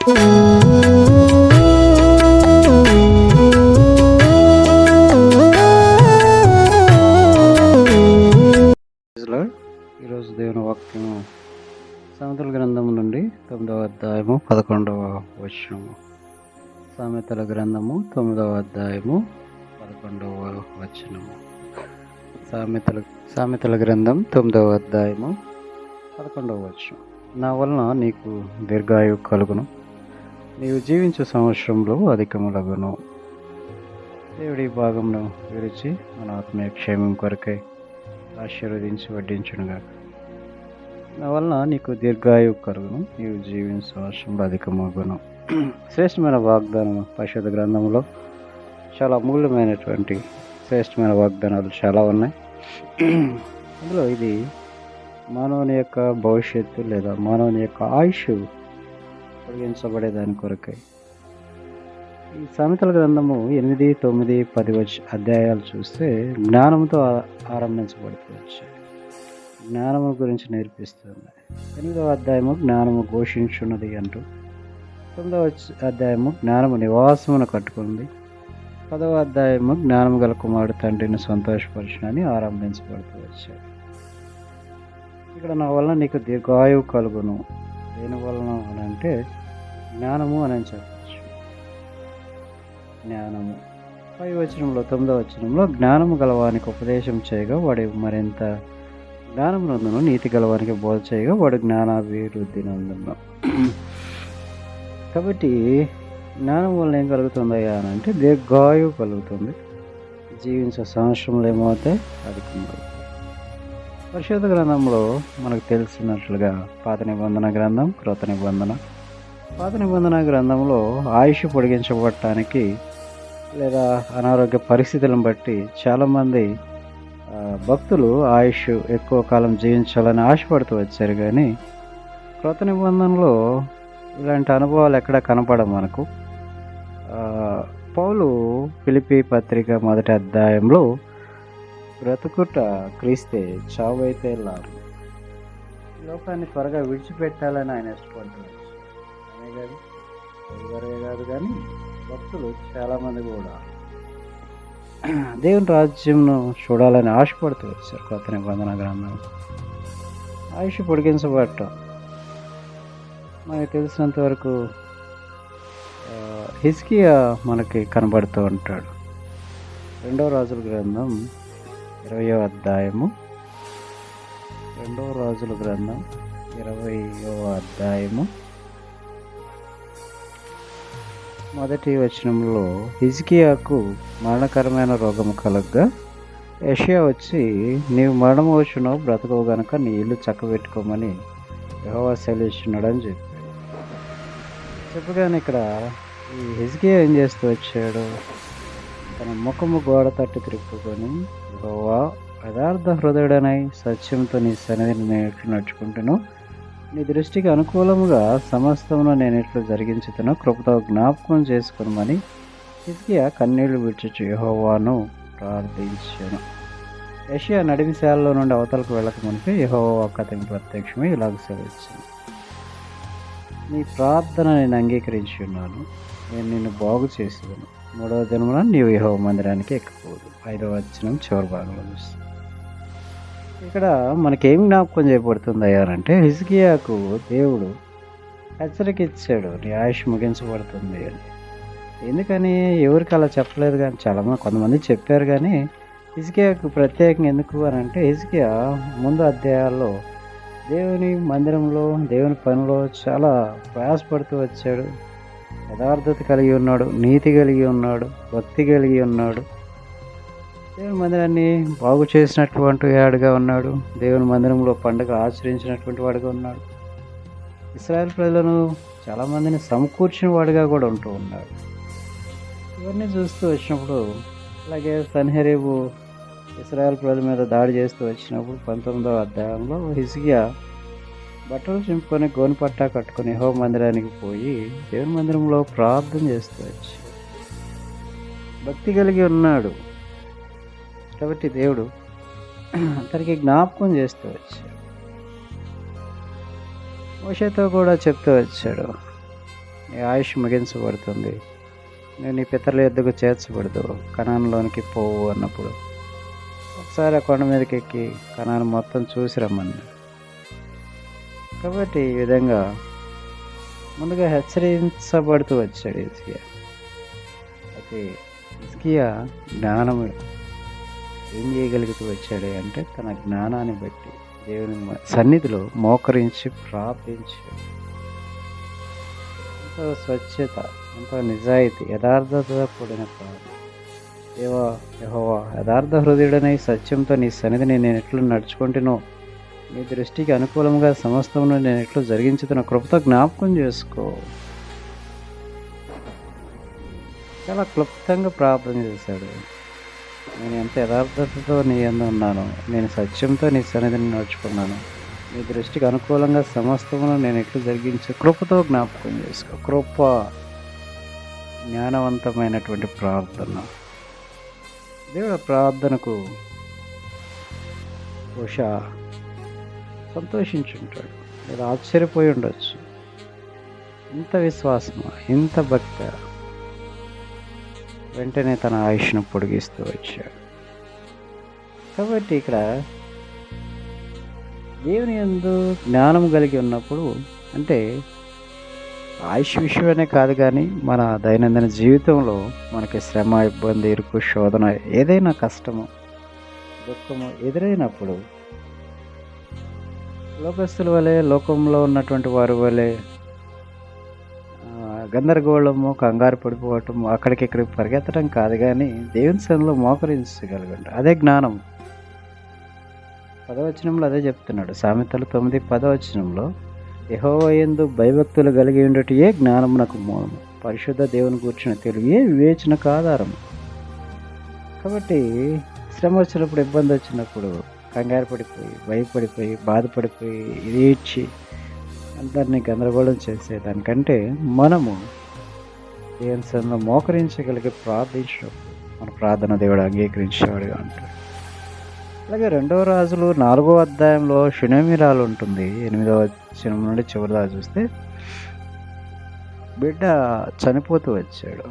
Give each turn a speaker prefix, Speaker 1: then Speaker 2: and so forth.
Speaker 1: ఈరోజు దేవుని వాక్యము సామెతల గ్రంథము నుండి 9వ అధ్యాయము 11వ వచనము. సామెతల గ్రంథము 9వ అధ్యాయము 11వ వచనము. సామెతల గ్రంథం 9వ అధ్యాయము 11వ వచనం. నా వలన నీకు దీర్ఘాయువు కలుగును, నీవు జీవించే సంవత్సరంలో అధికములగును. దేవుడి భాగమును విరిచి మన ఆత్మీయ క్షేమం కొరకై ఆశీర్వదించి వడ్డించునుగా. నా వలన నీకు దీర్ఘాయువు కలుగును, నీవు జీవించే సంవత్సరంలో అధికమగును. శ్రేష్టమైన వాగ్దానం పరిశుద్ధ గ్రంథంలో చాలా అమూల్యమైనటువంటి శ్రేష్టమైన వాగ్దానాలు చాలా ఉన్నాయి. అందులో ఇది మానవుని యొక్క భవిష్యత్తు లేదా మానవుని యొక్క ఆయుష్ పొడిగించబడే దాని కొరకై. ఈ సామెతల గ్రంథము 8, 9, 10 అధ్యాయాలు చూస్తే జ్ఞానంతో ఆరంభించబడుతుంది. జ్ఞానము గురించి నేర్పిస్తుంది. 8వ అధ్యాయము జ్ఞానము ఘోషించున్నది అంటూ, 9వ అధ్యాయము జ్ఞానము నివాసమును కట్టుకుంది, 10వ అధ్యాయము జ్ఞానము గల కుమారుడు తండ్రిని సంతోషపరచునని ఆరంభించబడుతూ వచ్చాడు. ఇక్కడ నా వలన నీకు దీర్ఘాయువు కలుగును. దేని వలన అని అంటే జ్ఞానము అని చెప్పచ్చు. జ్ఞానము 5వ వచనంలో 9వ వచనంలో జ్ఞానము గలవానికి ఉపదేశం చేయగా వాడు మరింత జ్ఞానము నందును, నీతి గలవానికి బోధ చేయగా వాడు జ్ఞానాభివృద్ధి నందును. కాబట్టి జ్ఞానం వల్ల ఏం కలుగుతుందయ్యా అని అంటే దీర్ఘాయువు కలుగుతుంది, జీవించే సంవత్సరంలో ఏమవుతాయి అధికంగా. పరిశుద్ధ గ్రంథంలో మనకు తెలిసినట్లుగా పాత నిబంధన గ్రంథం, క్రొత్త నిబంధన. పాత నిబంధన గ్రంథంలో ఆయుష్ పొడిగించబడటానికి లేదా అనారోగ్య పరిస్థితులను బట్టి చాలామంది భక్తులు ఆయుష్ ఎక్కువ కాలం జీవించాలని ఆశపడుతూ వచ్చారు. కానీ క్రొత్త నిబంధనలో ఇలాంటి అనుభవాలు ఎక్కడ కనపడవు మనకు. పౌలు ఫిలిప్పీ పత్రిక 1వ అధ్యాయంలో బ్రతుకుట క్రీస్తే, చావైతే లాభం, లోకాన్ని త్వరగా విడిచిపెట్టాలని ఆయన ఇష్టపడుతున్నారు. అనే కాదు కానీ భక్తులు చాలామంది కూడా దేవుని రాజ్యంను చూడాలని ఆశపడుతూ వచ్చారు. కొత్త నిబంధన గ్రంథం ఆయుష్ పొడిగించబడటం మనకు తెలిసినంత వరకు హిజ్కియా మనకి కనబడుతూ ఉంటాడు. 2వ రాజుల గ్రంథం 20వ అధ్యాయము, 2వ రాజుల గ్రంథం 20వ అధ్యాయము 1వ వచనంలో హిజ్కియాకు మరణకరమైన రోగము కలగ్గా యెషయా వచ్చి, నీవు మరణము వచ్చునో బ్రతకవు గనుక నీ ఇల్లు చక్కబెట్టుకోమని యెహోవా సెలవిస్తున్నాడు అని చెప్పగానే ఇక్కడ ఈ హిజ్కియా ఏం చేస్తూ వచ్చాడు, తన ముఖము గోడ తట్టు తిరుపుకొని, యెహోవా యథార్థ హృదయుడనై సత్యంతో నీ సన్నిధిని నేను ఎట్లు నడుచుకుంటాను, నీ దృష్టికి అనుకూలముగా సమస్తమును నేను ఎట్లు జరిగించుతానో కృపతో జ్ఞాపకం చేసుకునమని హిజ్కియా కన్నీళ్లు విడిచుచు యెహోవాను ప్రార్థించాను. యెషయా నడిమిశాలలో నుండి అవతలకు వెళ్ళక మునిపే యెహోవా అతనికి ప్రత్యక్షమై ఇలాగ సెలవిచ్చాను, నీ ప్రార్థన నేను అంగీకరించి ఉన్నాను, నేను నిన్ను బాగు చేసేదను. 3వ దినమున నీవు యెహోవా మందిరానికి ఎక్కిపోదు. 5వ వచనం చివరి భాగంలో చూస్తాను. ఇక్కడ మనకేం జ్ఞాపకం చేయబడుతుంది అయ్యారంటే హిజ్కియాకు దేవుడు హెచ్చరిక ఇచ్చాడు, నీ ఆయుష్ ముగించబడుతుంది అని. ఎందుకని ఎవరికి అలా చెప్పలేదు, కానీ కొంతమంది చెప్పారు. కానీ హిజ్కియాకు ప్రత్యేకంగా ఎందుకు అని అంటే హిజ్కియా ముందు అధ్యాయాల్లో దేవుని మందిరంలో దేవుని పనిలో చాలా ప్రయాసపడుతూ వచ్చాడు. యథార్థత కలిగి ఉన్నాడు, నీతి కలిగి ఉన్నాడు, భక్తి కలిగి ఉన్నాడు, దేవుని మందిరాన్ని బాగు చేసినటువంటి వాడుగా ఉన్నాడు, దేవుని మందిరంలో పండుగ ఆచరించినటువంటి వాడుగా ఉన్నాడు, ఇశ్రాయేల్ ప్రజలను చాలామందిని సమకూర్చిన వాడిగా కూడా ఉంటూ ఉన్నాడు. ఇవన్నీ చూస్తూ వచ్చినప్పుడు, అలాగే సన్హెరీబు ఇశ్రాయేల్ ప్రజల మీద దాడి చేస్తూ వచ్చినప్పుడు 19వ అధ్యాయంలో హిజ్కియా బట్టలు చింపుకొని గోని పట్టా కట్టుకొని యెహోవా మందిరానికి పోయి దేవుని మందిరంలో ప్రార్థన చేస్తూ వచ్చి భక్తి కలిగి ఉన్నాడు. కాబట్టి దేవుడు అతనికి జ్ఞాపకం చేస్తూ వచ్చాడు. మోషేతో కూడా చెప్తూ వచ్చాడు, నీ ఆయుష్ ముగించబడుతుంది. నేను నీ పితరుల యొద్దకు చేర్చబడదు, కనానులోనికి పోవు అన్నప్పుడు ఒకసారి ఆ కొండ మీదకి ఎక్కి కనాను మొత్తం చూసి రమ్మని. కాబట్టి ఈ విధంగా ముందుగా హెచ్చరించబడుతూ వచ్చాడు హిజ్కియా. అయితే హిజ్కియా జ్ఞానము ఏం చేయగలుగుతూ వచ్చాడు అంటే తన జ్ఞానాన్ని బట్టి దేవుని సన్నిధిలో మోకరించి ప్రార్థించాడు. ఎంతో స్వచ్ఛత, ఎంతో నిజాయితీ, యథార్థతతో కూడిన ప్రార్థన. దేవా యెహోవా, యథార్థ హృదయుడనై సత్యంతో నీ సన్నిధిని నేను ఎట్లు నడుచుకుంటునో, నీ దృష్టికి అనుకూలంగా సమస్తమును నేను ఎట్లు జరిగించుతున్న కృపతో జ్ఞాపకం చేసుకో. చాలా క్లుప్తంగా ప్రార్థన చేశాడు. నేను ఎంత యథార్థతతో నీ యందు ఉన్నాను, నేను సత్యంతో నీ సన్నిధిని నడుచుకున్నాను, నీ దృష్టికి అనుకూలంగా సమస్తమును నేను ఎట్లు జరిగించే కృపతో జ్ఞాపకం చేసుకో. కృప జ్ఞానవంతమైనటువంటి ప్రార్థన. దేవుడు ప్రార్థనకు బహుశా సంతోషించుంటాడు, లేదా ఆశ్చర్యపోయి ఉండొచ్చు. ఇంత విశ్వాసమా, ఇంత భక్తి. వెంటనే తన ఆయుష్ను పొడిగిస్తూ వచ్చాడు. కాబట్టి ఇక్కడ దేవుని యందు జ్ఞానం కలిగి ఉన్నప్పుడు, అంటే ఆయుష్ విషయమనే కాదు కానీ మన దైనందిన జీవితంలో మనకి శ్రమ, ఇబ్బంది, ఇరుకు, శోధన, ఏదైనా కష్టము, దుఃఖము ఎదురైనప్పుడు లోకస్తుల వలె, లోకంలో ఉన్నటువంటి వారి వలె గందరగోళము, కంగారు పడిపోవటం, అక్కడికి ఇక్కడికి పరిగెత్తడం కాదు కానీ దేవుని సన్నిధిలో మోకరించగలగండి. అదే జ్ఞానం. 10వ వచనంలో అదే చెప్తున్నాడు. సామెతలు 9:10 వచనంలో, యెహోవా యందు భయభక్తులు కలిగి ఉండటయే జ్ఞానమునకు మూలము, పరిశుద్ధ దేవుని కూర్చున్న తెలివే వివేచనకు ఆధారము. కాబట్టి శ్రమ వచ్చినప్పుడు, ఇబ్బంది వచ్చినప్పుడు కంగారు పడిపోయి, భయపడిపోయి, బాధపడిపోయి, ఏడ్చి అందరినీ గందరగోళం చేసేదానికంటే మనము దేవుని సన్నిధిలో మోకరించగలిగి ప్రార్థించినప్పుడు మన ప్రార్థన దేవుడు అంగీకరించేవాడుగా ఉంటాడు. అలాగే 2వ రాజులు 4వ అధ్యాయంలో షునేమిరాలు ఉంటుంది. 8వ వచనం నుండి చివరిదాకా చూస్తే బిడ్డ చనిపోతూ వచ్చాడు.